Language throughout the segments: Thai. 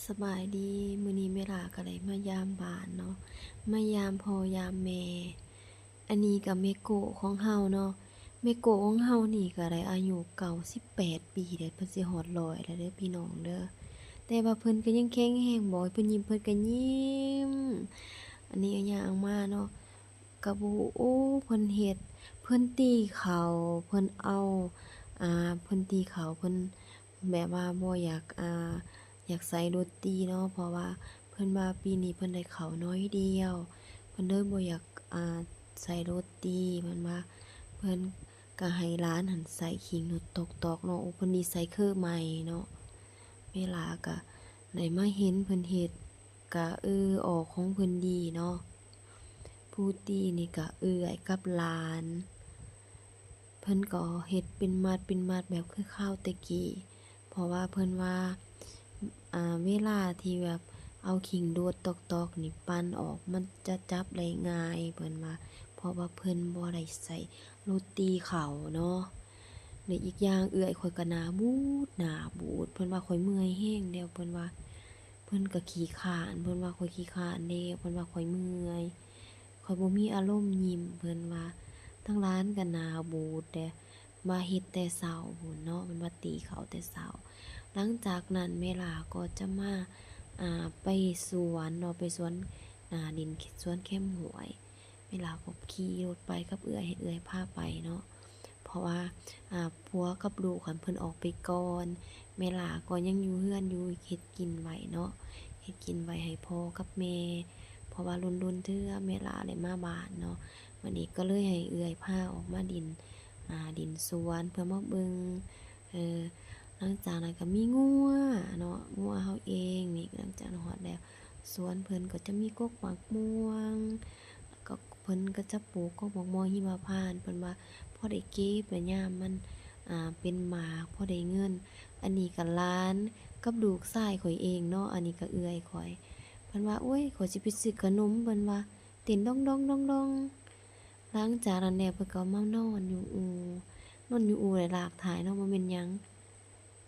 สบายดีมื้อนี้แม่หลาก็ได้มายามบ้านเนาะมายามพ่อยามแม่อันนี้ก็แม่โกะของเฮาเนาะแม่โกะของเฮานี่ก็ได้อายุ98ปีแล้วเพิ่นสิฮอด100แล้วเด้อพี่น้องเด้อแต่ว่าเพิ่นก็ยังแข็งแรงบ่ให้เพิ่นยิ้มเพิ่นก็ยิ้มอันนี้อะย่างมาเนาะก็บ่โอ้เพิ่นเฮ็ดเพิ่นตีข้าวเพิ่นเอาเพิ่นตีข้าวเพิ่นแบบว่าบ่อยากอยากใส่โรตีเนาะเพราะว่าเพิ่นว่าปีนี้เพิ่นได้ข้าวน้อยเดียวเพิ่นเลยบ่อยากใส่โรตีเพิ่นว่าเพิ่นก็ให้ร้านหั้นใส่ขิงตอกๆเนาะโอ้เพิ่นนิสัยคือใหม่เนาะเวลาก็ได้มาเห็นเพิ่นเฮ็ดก็ออกของเพิ่นดีเนาะผู้ตีนี่ก็เอื้อยกับหลานเพิ่นก็เฮ็ดเป็นมัดแบบคือข้าวแต่กี้เพราะว่าเพิ่นว่า เวลาที่แบบเอาขิงดูดตอกๆนี่ปั้นออกมันจะจับได้ง่ายเพิ่นว่าเพราะว่าเพิ่นบ่ได้ใส่โรตีเขาเนาะและอีกอย่างเอื้อยข้อยก็หน้าบูดเพิ่นว่าข้อยเมื่อยแรงแล้วเพิ่นว่าเพิ่นก็ขี้คร้านเพิ่นว่าข้อยขี้คร้านแล้วเพิ่นว่าข้อยเมื่อยข้อยบ่มีอารมณ์ยิ้มเพิ่นว่าทั้งร้านก็หน้าบูดแต่มาเฮ็ดแต่เช้าพู้นเนาะเพิ่นว่าตีข้าวแต่เช้า หลังจากนั้นแม่หลาก็จะมาไปสวนเนาะไปสวนดินสวนเข้มหวยแม่หลาก็ขี่รถไปกับเอื้อยให้เอื้อยพาไปเนาะเพราะว่าผัวกับลูกคันเพิ่นออกไปก่อนแม่หลาก็ยังอยู่เฮือนอยู่เฮ็ดกินไว้เนาะเฮ็ดกินไว้ให้พ่อกับแม่เพราะว่ารุนๆเทื่อแม่หลาได้มาบ้านเนาะวันนี้ก็เลยให้เอื้อยพาออกมาดินสวนเพื่อมาเบิ่งเออ หลังจากนั้นก็มีงัวเนาะงัวเฮาเองนี่หลังจากนั้นฮอดแล้วสวนเพิ่นก็จะมีกกหมากม่วงแล้วก็เพิ่นก็จะปลูกกกหมากม่วงหิมพานต์เพิ่นว่าพอได้เก็บแล้วยามมันเป็นหมากพอได้เงินอันนี้ก็หลานกับลูกชายข้อยเองเนาะอันนี้ก็เอื้อยข้อยเพิ่นว่าโอ๊ยข้อยสิไปซื้อขนมเพิ่นว่าเต้นด้องๆๆๆหลังจากนั้นแล้วเพิ่นก็มานอนอยู่นอนอยู่อู่ได้ลากถ่ายเนาะบ่แม่นหยัง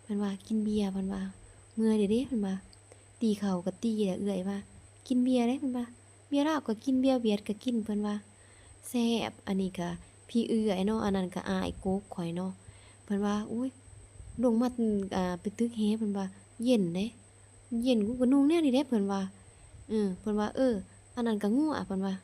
เพิ่นว่ากินเบียร์เพิ่นว่าเมื่อยเด้เด้เพิ่นว่าตีข้าวก็ตีแหละเอื้อยว่ากินเบียร์เด้เพิ่นว่าเบียร์ลาวก็กินเบียร์เวียดก็กินเพิ่นว่าแซ่บอันนี้ก็พี่เอื้อยเนาะอันนั้นก็อ้ายโก๊กข้อยเนาะเพิ่นว่าอุ๊ยลงมาไปตึกแฮเพิ่นว่าเย็นเด้เย็นกูก็นุ่งแนวนี้เด้เพิ่นว่าเพิ่นว่าอันนั้นก็งัวเพิ่นว่า